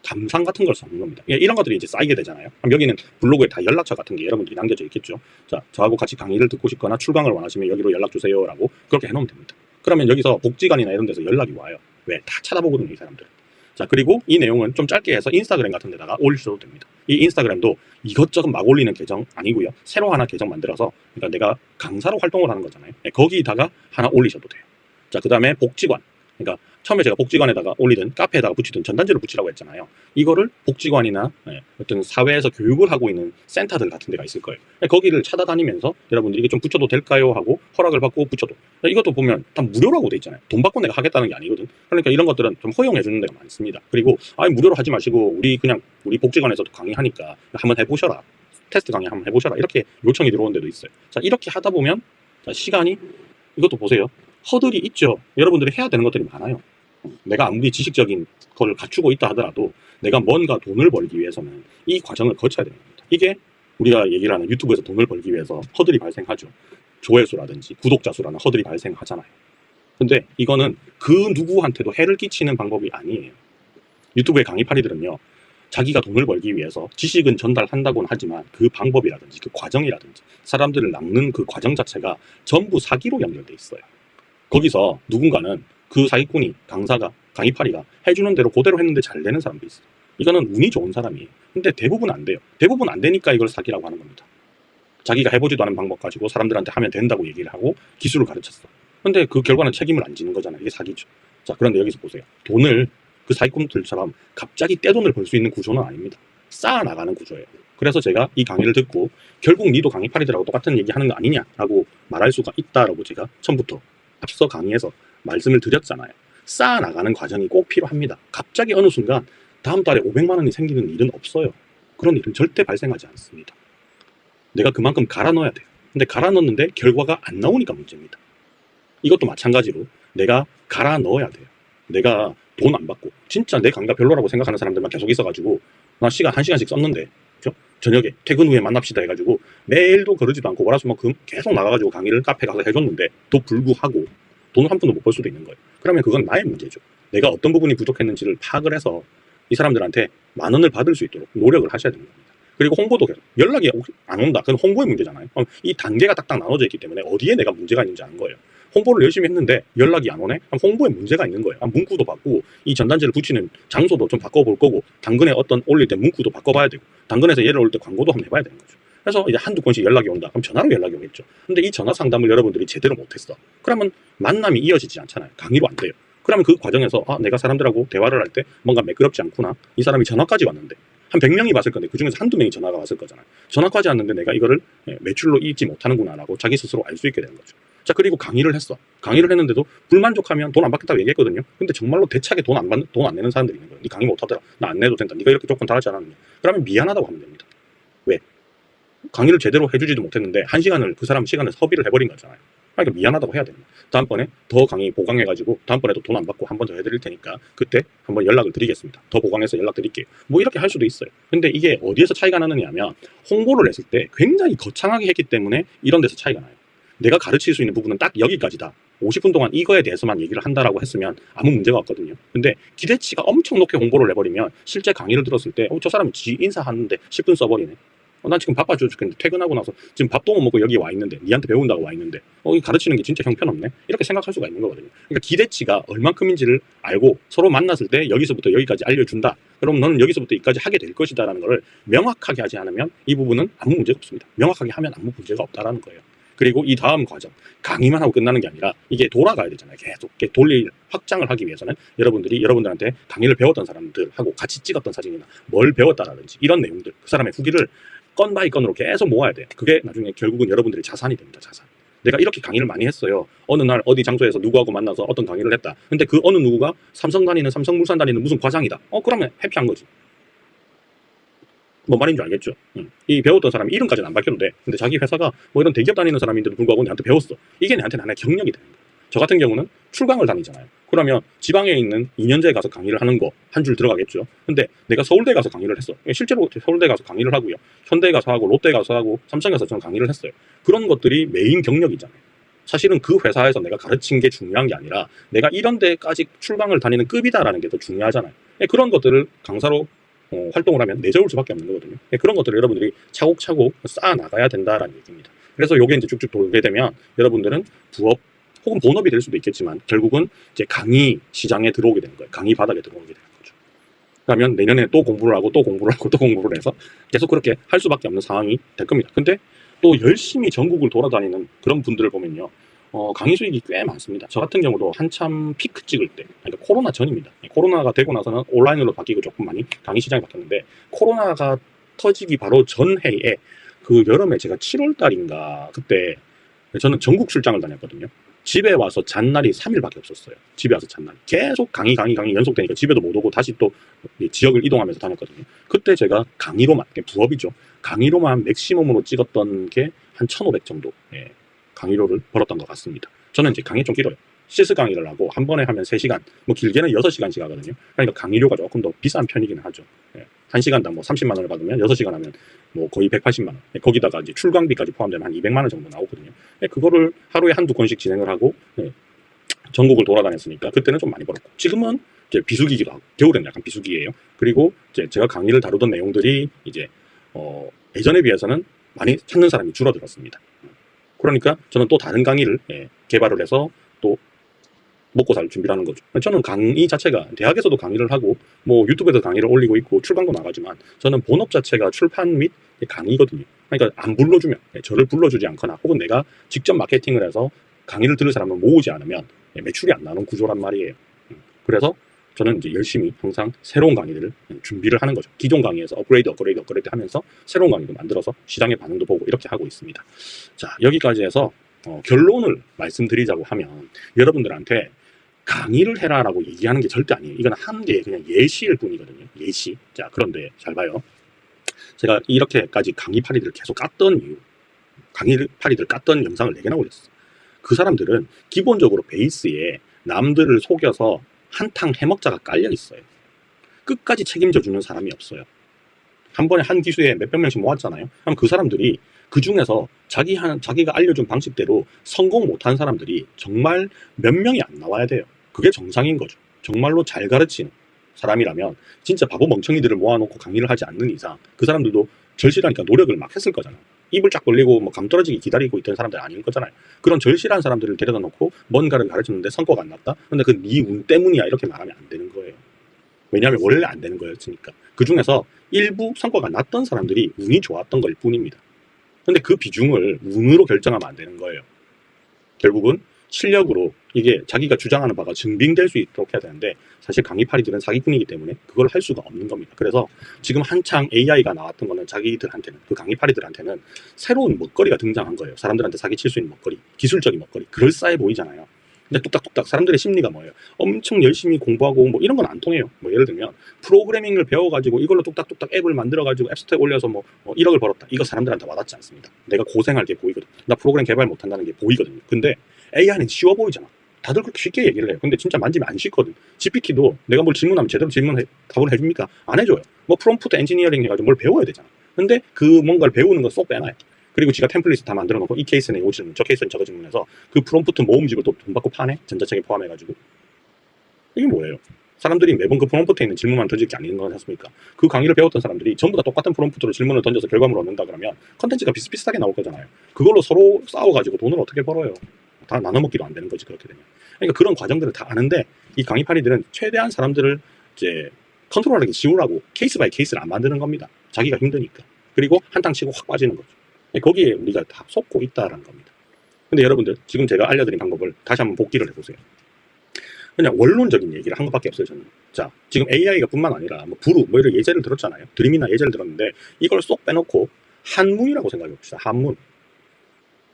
감상 같은 걸 써는 겁니다. 이런 것들이 이제 쌓이게 되잖아요. 그럼 여기는 블로그에 다 연락처 같은 게 여러분들이 남겨져 있겠죠. 자, 저하고 같이 강의를 듣고 싶거나 출강을 원하시면 여기로 연락 주세요라고 그렇게 해놓으면 됩니다. 그러면 여기서 복지관이나 이런 데서 연락이 와요. 왜? 다 찾아보거든요, 이 사람들은. 자, 그리고 이 내용은 좀 짧게 해서 인스타그램 같은 데다가 올리셔도 됩니다. 이 인스타그램도 이것저것 막 올리는 계정 아니고요, 새로 하나 계정 만들어서, 그러니까 내가 강사로 활동을 하는 거잖아요. 거기다가 하나 올리셔도 돼요. 자, 그 다음에 복지관. 그러니까 처음에 제가 복지관에다가 올리든 카페에다가 붙이든 전단지를 붙이라고 했잖아요. 이거를 복지관이나 어떤 사회에서 교육을 하고 있는 센터들 같은 데가 있을 거예요. 거기를 찾아다니면서 여러분들이 이게 좀 붙여도 될까요 하고 허락을 받고 붙여도, 이것도 보면 다 무료라고 돼 있잖아요. 돈 받고 내가 하겠다는 게 아니거든. 그러니까 이런 것들은 좀 허용해 주는 데가 많습니다. 그리고 무료로 하지 마시고 우리 복지관에서도 강의하니까 한번 해보셔라, 테스트 강의 한번 해보셔라, 이렇게 요청이 들어온 데도 있어요. 자, 이렇게 하다 보면 시간이, 이것도 보세요, 허들이 있죠. 여러분들이 해야 되는 것들이 많아요. 내가 아무리 지식적인 거를 갖추고 있다 하더라도 내가 뭔가 돈을 벌기 위해서는 이 과정을 거쳐야 되는 겁니다. 이게 우리가 얘기를 하는 유튜브에서 돈을 벌기 위해서 허들이 발생하죠. 조회수라든지 구독자 수라는 허들이 발생하잖아요. 근데 이거는 그 누구한테도 해를 끼치는 방법이 아니에요. 유튜브의 강의파리들은요, 자기가 돈을 벌기 위해서 지식은 전달한다고는 하지만 그 방법이라든지 그 과정이라든지 사람들을 낚는 그 과정 자체가 전부 사기로 연결돼 있어요. 거기서 누군가는 그 사기꾼이, 강사가, 강의파리가 해주는 대로 그대로 했는데 잘 되는 사람도 있어요. 이거는 운이 좋은 사람이에요. 근데 대부분 안 돼요. 대부분 안 되니까 이걸 사기라고 하는 겁니다. 자기가 해보지도 않은 방법 가지고 사람들한테 하면 된다고 얘기를 하고 기술을 가르쳤어. 근데 그 결과는 책임을 안 지는 거잖아요. 이게 사기죠. 자, 그런데 여기서 보세요. 돈을 그 사기꾼들처럼 갑자기 떼돈을 벌 수 있는 구조는 아닙니다. 쌓아나가는 구조예요. 그래서 제가 이 강의를 듣고 결국 니도 강의파리들하고 똑같은 얘기 하는 거 아니냐라고 말할 수가 있다라고 제가 처음부터 앞서 강의에서 말씀을 드렸잖아요. 쌓아나가는 과정이 꼭 필요합니다. 갑자기 어느 순간 다음 달에 500만 원이 생기는 일은 없어요. 그런 일은 절대 발생하지 않습니다. 내가 그만큼 갈아 넣어야 돼요. 근데 갈아 넣었는데 결과가 안 나오니까 문제입니다. 이것도 마찬가지로 내가 갈아 넣어야 돼요. 내가 돈 안 받고 진짜 내 강의가 별로라고 생각하는 사람들만 계속 있어가지고 나 시간 1시간씩 썼는데, 그렇죠? 저녁에 퇴근 후에 만납시다 해가지고 매일도 그러지도 않고 월화수목금 계속 나가가지고 강의를 카페 가서 해줬는데 또 불구하고 돈을 한 푼도 못 벌 수도 있는 거예요. 그러면 그건 나의 문제죠. 내가 어떤 부분이 부족했는지를 파악을 해서 이 사람들한테 10,000원을 받을 수 있도록 노력을 하셔야 되는 겁니다. 그리고 홍보도 계속, 연락이 안 온다, 그건 홍보의 문제잖아요. 이 단계가 딱딱 나눠져 있기 때문에 어디에 내가 문제가 있는지 아는 거예요. 홍보를 열심히 했는데 연락이 안 오네? 그럼 홍보에 문제가 있는 거예요. 문구도 바꾸고 이 전단지를 붙이는 장소도 좀 바꿔볼 거고, 당근에 어떤 올릴 때 문구도 바꿔봐야 되고, 당근에서 예를 올 때 광고도 한번 해봐야 되는 거죠. 그래서 이제 한두 건씩 연락이 온다. 그럼 전화로 연락이 오겠죠. 근데 이 전화 상담을 여러분들이 제대로 못했어. 그러면 만남이 이어지지 않잖아요. 강의로 안 돼요. 그러면 그 과정에서 내가 사람들하고 대화를 할 때 뭔가 매끄럽지 않구나. 이 사람이 전화까지 왔는데 한 100명이 봤을 건데 그중에서 한두 명이 전화가 왔을 거잖아요. 전화까지 왔는데 내가 이거를 매출로 이익지 못하는구나 라고 자기 스스로 알 수 있게 되는 거죠. 자, 그리고 강의를 했어. 강의를 했는데도 불만족하면 돈 안 받겠다고 얘기했거든요. 근데 정말로 대차게 돈 안 내는 사람들이 있는 거예요. 네 강의 못하더라. 나 안 내도 된다. 네가 이렇게 조건 달하지 않았느냐. 그러면 미안하다고 하면 됩니다. 왜? 강의를 제대로 해주지도 못했는데 1시간을 그 사람 시간을 허비를 해버린 거잖아요. 그러니까 미안하다고 해야 되는 거야. 다음번에 더 강의 보강해가지고 다음번에도 돈 안 받고 한 번 더 해드릴 테니까 그때 한번 연락을 드리겠습니다. 더 보강해서 연락드릴게요. 뭐 이렇게 할 수도 있어요. 근데 이게 어디에서 차이가 나느냐 하면 홍보를 했을 때 굉장히 거창하게 했기 때문에 이런 데서 차이가 나요. 내가 가르칠 수 있는 부분은 딱 여기까지다. 50분 동안 이거에 대해서만 얘기를 한다라고 했으면 아무 문제가 없거든요. 근데 기대치가 엄청 높게 홍보를 해버리면 실제 강의를 들었을 때 저 사람은 지 인사하는데 10분 써버리네. 난 지금 바빠 죽겠는데 퇴근하고 나서 지금 밥도 못 먹고 여기 와 있는데 니한테 배운다고 와 있는데 가르치는 게 진짜 형편없네. 이렇게 생각할 수가 있는 거거든요. 그러니까 기대치가 얼만큼인지를 알고 서로 만났을 때 여기서부터 여기까지 알려준다. 그럼 너는 여기서부터 여기까지 하게 될 것이다라는 걸 명확하게 하지 않으면 이 부분은 아무 문제가 없습니다. 명확하게 하면 아무 문제가 없다라는 거예요. 그리고 이 다음 과정, 강의만 하고 끝나는 게 아니라 이게 돌아가야 되잖아요. 계속 돌릴 확장을 하기 위해서는 여러분들한테 강의를 배웠던 사람들하고 같이 찍었던 사진이나 뭘 배웠다라든지 이런 내용들, 그 사람의 후기를 건 바이 건으로 계속 모아야 돼요. 그게 나중에 결국은 여러분들의 자산이 됩니다. 자산. 내가 이렇게 강의를 많이 했어요. 어느 날 어디 장소에서 누구하고 만나서 어떤 강의를 했다. 근데 그 어느 누구가 삼성물산 다니는 무슨 과장이다. 그러면 해피한 거지. 뭔 말인 줄 알겠죠? 이 배웠던 사람이 이름까지는 안 밝혀도 돼. 근데 자기 회사가 뭐 이런 대기업 다니는 사람인데도 불구하고 내한테 배웠어. 이게 내한테는 하나의 경력이 되는 거야. 저 같은 경우는 출강을 다니잖아요. 그러면 지방에 있는 2년제에 가서 강의를 하는 거 한 줄 들어가겠죠. 근데 내가 서울대 가서 강의를 했어. 실제로 서울대 가서 강의를 하고요. 현대에 가서 하고 롯데 가서 하고 삼성에 가서 저는 강의를 했어요. 그런 것들이 메인 경력이잖아요. 사실은 그 회사에서 내가 가르친 게 중요한 게 아니라 내가 이런 데까지 출강을 다니는 급이다라는 게 더 중요하잖아요. 그런 것들을 강사로 활동을 하면 내세울 수밖에 없는 거거든요. 그런 것들을 여러분들이 차곡차곡 쌓아 나가야 된다라는 얘기입니다. 그래서 요게 이제 쭉쭉 돌게 되면 여러분들은 부업 혹은 본업이 될 수도 있겠지만 결국은 이제 강의 시장에 들어오게 되는 거예요. 강의 바닥에 들어오게 되는 거죠. 그러면 내년에 또 공부를 하고 또 공부를 하고 또 공부를 해서 계속 그렇게 할 수밖에 없는 상황이 될 겁니다. 근데 또 열심히 전국을 돌아다니는 그런 분들을 보면요. 강의 수익이 꽤 많습니다. 저 같은 경우도 한참 피크 찍을 때, 그러니까 코로나 전입니다. 코로나가 되고 나서는 온라인으로 바뀌고 조금 많이 강의 시장이 바뀌었는데 코로나가 터지기 바로 전 해에 그 여름에 제가 7월 달인가 그때 저는 전국 출장을 다녔거든요. 집에 와서 잔 날이 3일밖에 없었어요. 집에 와서 잔 날이. 계속 강의 연속되니까 집에도 못 오고 다시 또 지역을 이동하면서 다녔거든요. 그때 제가 강의로만, 부업이죠. 강의로만 맥시멈으로 찍었던 게 한 1,500 정도. 강의료를 벌었던 것 같습니다. 저는 이제 강의 좀 길어요. 시스 강의를 하고 한 번에 하면 3시간, 뭐 길게는 6시간씩 하거든요. 그러니까 강의료가 조금 더 비싼 편이긴 하죠. 1시간당 뭐 30만 원을 받으면 6시간 하면 뭐 거의 180만 원. 거기다가 이제 출강비까지 포함되면 한 200만 원 정도 나오거든요. 그거를 하루에 한두 건씩 진행을 하고 전국을 돌아다녔으니까 그때는 좀 많이 벌었고 지금은 이제 비수기기도 하고 겨울에는 약간 비수기예요. 그리고 이제 제가 강의를 다루던 내용들이 이제 예전에 비해서는 많이 찾는 사람이 줄어들었습니다. 그러니까 저는 또 다른 강의를 개발을 해서 또 먹고 살 준비를 하는 거죠. 저는 강의 자체가 대학에서도 강의를 하고 뭐 유튜브에도 강의를 올리고 있고 출강도 나가지만 저는 본업 자체가 출판 및 강의거든요. 그러니까 안 불러주면 저를 불러주지 않거나 혹은 내가 직접 마케팅을 해서 강의를 들을 사람을 모으지 않으면 매출이 안 나는 구조란 말이에요. 그래서 저는 이제 열심히 항상 새로운 강의들을 준비를 하는 거죠. 기존 강의에서 업그레이드 하면서 새로운 강의도 만들어서 시장의 반응도 보고 이렇게 하고 있습니다. 자, 여기까지 해서 결론을 말씀드리자고 하면 여러분들한테 강의를 해라라고 얘기하는 게 절대 아니에요. 이건 한 개의 그냥 예시일 뿐이거든요. 예시. 자, 그런데 잘 봐요. 제가 이렇게까지 강의파리들을 계속 깠던 이유, 강의파리들 깠던 영상을 4개나 올렸어. 그 사람들은 기본적으로 베이스에 남들을 속여서 한탕 해먹자가 깔려 있어요. 끝까지 책임져 주는 사람이 없어요. 한 번에 한 기수에 몇백 명씩 모았잖아요. 그럼 그 사람들이 그 중에서 자기가 알려준 방식대로 성공 못한 사람들이 정말 몇 명이 안 나와야 돼요. 그게 정상인 거죠. 정말로 잘 가르치는 사람이라면 진짜 바보 멍청이들을 모아놓고 강의를 하지 않는 이상 그 사람들도 절실하니까 노력을 막 했을 거잖아요. 입을 쫙 벌리고 뭐 감 떨어지기 기다리고 있던 사람들 아닌 거잖아요. 그런 절실한 사람들을 데려다 놓고 뭔가를 가르쳤는데 성과가 안 났다? 근데 그 네 운 때문이야 이렇게 말하면 안 되는 거예요. 왜냐하면 원래 안 되는 거였으니까. 그 중에서 일부 성과가 났던 사람들이 운이 좋았던 걸 뿐입니다. 근데 그 비중을 운으로 결정하면 안 되는 거예요. 결국은 실력으로 이게 자기가 주장하는 바가 증빙될 수 있도록 해야 되는데 사실 강의파리들은 사기꾼이기 때문에 그걸 할 수가 없는 겁니다. 그래서 지금 한창 AI가 나왔던 거는 자기들한테는, 그 강의파리들한테는 새로운 먹거리가 등장한 거예요. 사람들한테 사기칠 수 있는 먹거리, 기술적인 먹거리, 그럴싸해 보이잖아요. 근데 뚝딱뚝딱 사람들의 심리가 뭐예요? 엄청 열심히 공부하고 뭐 이런 건 안 통해요. 뭐 예를 들면 프로그래밍을 배워가지고 이걸로 뚝딱뚝딱 앱을 만들어가지고 앱스토어에 올려서 뭐 1억을 벌었다. 이거 사람들한테 와닿지 않습니다. 내가 고생할 게 보이거든. 나 프로그램 개발 못한다는 게 보이거든요. 근데 AI는 쉬워 보이잖아. 다들 그렇게 쉽게 얘기를 해요. 근데 진짜 만지면 안 쉽거든. GPT도 내가 뭘 질문하면 제대로 답을 해줍니까? 안 해줘요. 뭐 프롬프트 엔지니어링 해가지고 뭘 배워야 되잖아. 근데 그 뭔가를 배우는 건 쏙 빼놔요. 그리고 지가 템플릿을 다 만들어 놓고 이 케이스는 이 질문, 저 케이스는 저거 질문해서 그 프롬프트 모음집을 또 돈 받고 파네? 전자책에 포함해가지고. 이게 뭐예요? 사람들이 매번 그 프롬프트에 있는 질문만 던질 게 아닌 건 않습니까? 그 강의를 배웠던 사람들이 전부 다 똑같은 프롬프트로 질문을 던져서 결과물을 얻는다 그러면 컨텐츠가 비슷비슷하게 나올 거잖아요. 그걸로 서로 싸워가지고 돈을 어떻게 벌어요? 다 나눠먹기도 안 되는 거지, 그렇게 되면. 그러니까 그런 과정들을 다 아는데 이 강의파리들은 최대한 사람들을 이제 컨트롤하게 지우라고 케이스 바이 케이스를 안 만드는 겁니다. 자기가 힘드니까. 그리고 한탕 치고 확 빠지는 거죠. 거기에 우리가 다 속고 있다라는 겁니다. 근데 여러분들 지금 제가 알려드린 방법을 다시 한번 복기를 해보세요. 그냥 원론적인 얘기를 한 것밖에 없어요, 저는. 자, 지금 AI가 뿐만 아니라 뭐 부루 뭐 이런 예제를 들었잖아요. 드림이나 예제를 들었는데 이걸 쏙 빼놓고 한문이라고 생각해 봅시다. 한문.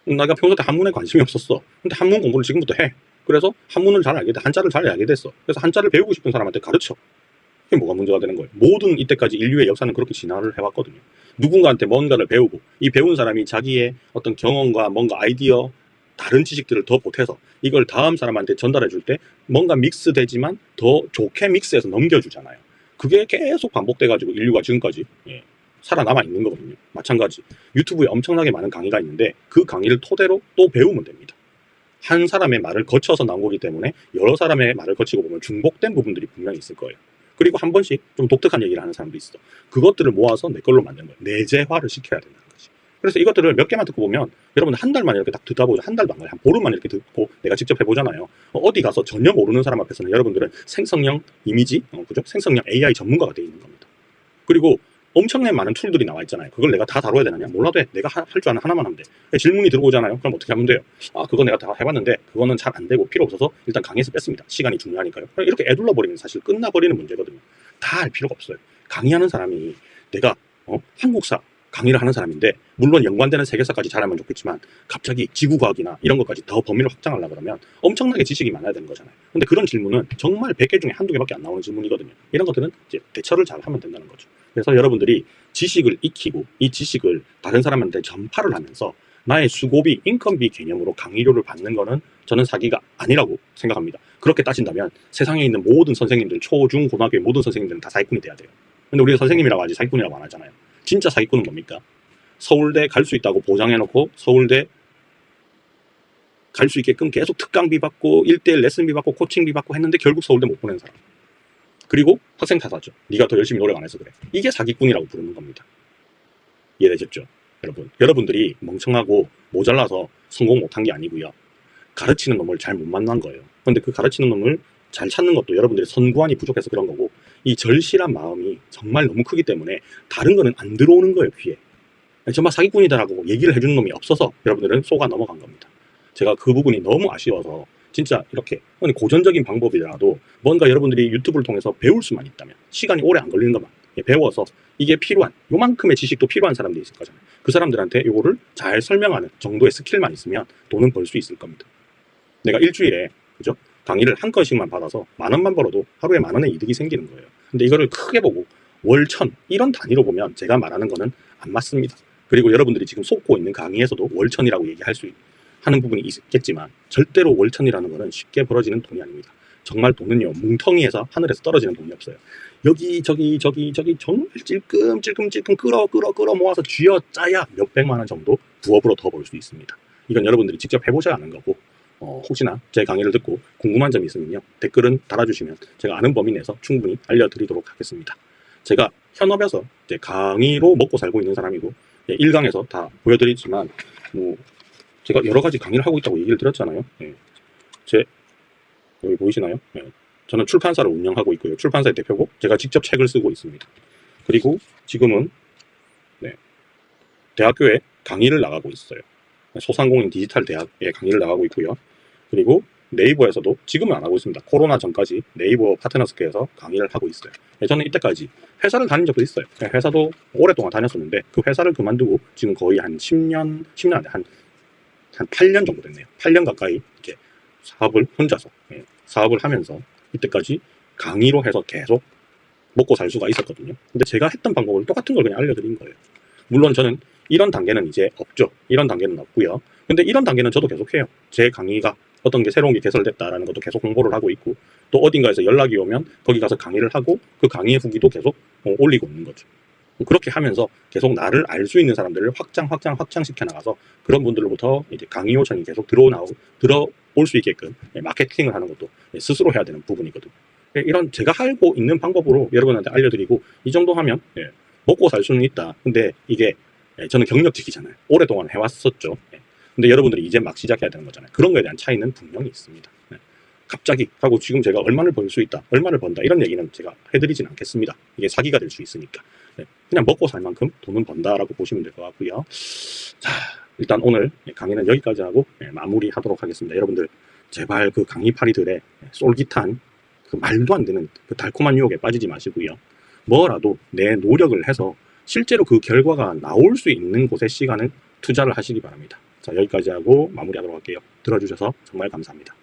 내가 평소 때 한문에 관심이 없었어. 근데 한문 공부를 지금부터 해. 그래서 한문을 잘 알게 돼. 한자를 잘 알게 됐어. 그래서 한자를 배우고 싶은 사람한테 가르쳐. 이게 뭐가 문제가 되는 거예요? 모든 이때까지 인류의 역사는 그렇게 진화를 해왔거든요. 누군가한테 뭔가를 배우고 이 배운 사람이 자기의 어떤 경험과 뭔가 아이디어 다른 지식들을 더 보태서 이걸 다음 사람한테 전달해 줄 때 뭔가 믹스되지만 더 좋게 믹스해서 넘겨주잖아요. 그게 계속 반복돼가지고 인류가 지금까지 살아남아 있는 거거든요. 마찬가지 유튜브에 엄청나게 많은 강의가 있는데 그 강의를 토대로 또 배우면 됩니다. 한 사람의 말을 거쳐서 나온 거기 때문에 여러 사람의 말을 거치고 보면 중복된 부분들이 분명히 있을 거예요. 그리고 한 번씩 좀 독특한 얘기를 하는 사람도 있어. 그것들을 모아서 내 걸로 만드는 거예요. 내재화를 시켜야 된다는 거지. 그래서 이것들을 몇 개만 듣고 보면 여러분 한 달만 이렇게 딱 듣다 보죠. 한 달도 안 가요. 한 보름만 이렇게 듣고 내가 직접 해보잖아요. 어디 가서 전혀 모르는 사람 앞에서는 여러분들은 생성형 이미지, 그죠? 생성형 AI 전문가가 되어 있는 겁니다. 그리고 엄청나게 많은 툴들이 나와 있잖아요. 그걸 내가 다 다뤄야 되느냐? 몰라도 돼. 내가 할 줄 아는 하나만 하면 돼. 질문이 들어오잖아요. 그럼 어떻게 하면 돼요? 그거 내가 다 해봤는데 그거는 잘 안 되고 필요 없어서 일단 강의에서 뺐습니다. 시간이 중요하니까요. 이렇게 애둘러 버리면 사실 끝나버리는 문제거든요. 다 알 필요가 없어요. 강의하는 사람이 내가 한국사 강의를 하는 사람인데 물론 연관되는 세계사까지 잘하면 좋겠지만 갑자기 지구과학이나 이런 것까지 더 범위를 확장하려고 그러면 엄청나게 지식이 많아야 되는 거잖아요. 근데 그런 질문은 정말 100개 중에 한두 개밖에 안 나오는 질문이거든요. 이런 것들은 이제 대처를 잘 하면 된다는 거죠. 그래서 여러분들이 지식을 익히고 이 지식을 다른 사람한테 전파를 하면서 나의 수고비, 인건비 개념으로 강의료를 받는 거는 저는 사기가 아니라고 생각합니다. 그렇게 따진다면 세상에 있는 모든 선생님들, 초, 중, 고등학교의 모든 선생님들은 다 사기꾼이 돼야 돼요. 근데 우리가 선생님이라고 하지 사기꾼이라고 안 하잖아요. 진짜 사기꾼은 뭡니까? 서울대 갈 수 있다고 보장해놓고 서울대 갈 수 있게끔 계속 특강비 받고 1:1 레슨비 받고 코칭비 받고 했는데 결국 서울대 못 보낸 사람. 그리고 학생 탓하죠. 네가 더 열심히 노력 안 해서 그래. 이게 사기꾼이라고 부르는 겁니다. 이해되셨죠? 여러분들이 멍청하고 모자라서 성공 못한 게 아니고요. 가르치는 놈을 잘 못 만난 거예요. 그런데 그 가르치는 놈을 잘 찾는 것도 여러분들의 선구안이 부족해서 그런 거고 이 절실한 마음이 정말 너무 크기 때문에 다른 거는 안 들어오는 거예요, 귀에. 정말 사기꾼이다라고 얘기를 해주는 놈이 없어서 여러분들은 속아 넘어간 겁니다. 제가 그 부분이 너무 아쉬워서 진짜 이렇게 고전적인 방법이라도 뭔가 여러분들이 유튜브를 통해서 배울 수만 있다면 시간이 오래 안 걸리는 것만 배워서 이게 필요한 요만큼의 지식도 필요한 사람들이 있을 거잖아요. 그 사람들한테 요거를 잘 설명하는 정도의 스킬만 있으면 돈은 벌 수 있을 겁니다. 내가 일주일에 그죠? 강의를 한 건씩만 받아서 10,000원만 벌어도 하루에 10,000원의 이득이 생기는 거예요. 근데 이거를 크게 보고 월천 이런 단위로 보면 제가 말하는 거는 안 맞습니다. 그리고 여러분들이 지금 속고 있는 강의에서도 월천이라고 얘기할 수 하는 부분이 있겠지만 절대로 월천이라는 거는 쉽게 벌어지는 돈이 아닙니다. 정말 돈은요 뭉텅이에서 하늘에서 떨어지는 돈이 없어요. 여기 저기 정말 찔끔찔끔 끌어 모아서 쥐어짜야 몇백만 원 정도 부업으로 더 벌 수 있습니다. 이건 여러분들이 직접 해보셔야 하는 거고 혹시나 제 강의를 듣고 궁금한 점이 있으면요 댓글은 달아주시면 제가 아는 범위 내에서 충분히 알려드리도록 하겠습니다. 제가 현업에서 이제 강의로 먹고 살고 있는 사람이고 일강에서 다 보여드리지만 뭐 제가 여러 가지 강의를 하고 있다고 얘기를 드렸잖아요. 여기 보이시나요? 저는 출판사를 운영하고 있고요. 출판사의 대표고 제가 직접 책을 쓰고 있습니다. 그리고 지금은 대학교에 강의를 나가고 있어요. 소상공인 디지털 대학에 강의를 나가고 있고요. 그리고 네이버에서도 지금은 안 하고 있습니다. 코로나 전까지 네이버 파트너스케에서 강의를 하고 있어요. 저는 이때까지 회사를 다닌 적도 있어요. 회사도 오랫동안 다녔었는데 그 회사를 그만두고 지금 거의 한 10년 한 8년 정도 됐네요. 8년 가까이 이제 사업을 혼자서 사업을 하면서 이때까지 강의로 해서 계속 먹고 살 수가 있었거든요. 근데 제가 했던 방법을 똑같은 걸 그냥 알려드린 거예요. 물론 저는 이런 단계는 이제 없죠. 이런 단계는 없고요. 근데 이런 단계는 저도 계속해요. 제 강의가 어떤 게 새로운 게 개설됐다라는 것도 계속 홍보를 하고 있고, 또 어딘가에서 연락이 오면 거기 가서 강의를 하고 그 강의의 후기도 계속 올리고 있는 거죠. 그렇게 하면서 계속 나를 알 수 있는 사람들을 확장시켜 나가서 그런 분들로부터 이제 강의 요청이 계속 들어올 수 있게끔 마케팅을 하는 것도 스스로 해야 되는 부분이거든요. 이런 제가 알고 있는 방법으로 여러분한테 알려드리고, 이 정도 하면 먹고 살 수는 있다. 근데 이게 저는 경력직이잖아요. 오랫동안 해왔었죠. 근데 여러분들이 이제 막 시작해야 되는 거잖아요. 그런 거에 대한 차이는 분명히 있습니다. 갑자기 하고 지금 제가 얼마를 벌 수 있다, 얼마를 번다, 이런 얘기는 제가 해드리진 않겠습니다. 이게 사기가 될 수 있으니까. 그냥 먹고 살 만큼 돈은 번다라고 보시면 될 것 같고요. 자, 일단 오늘 강의는 여기까지 하고 마무리하도록 하겠습니다. 여러분들 제발 그 강의파리들의 쏠깃한 그 말도 안 되는 그 달콤한 유혹에 빠지지 마시고요. 뭐라도 내 노력을 해서 실제로 그 결과가 나올 수 있는 곳에 시간을 투자를 하시기 바랍니다. 자, 여기까지 하고 마무리하도록 할게요. 들어주셔서 정말 감사합니다.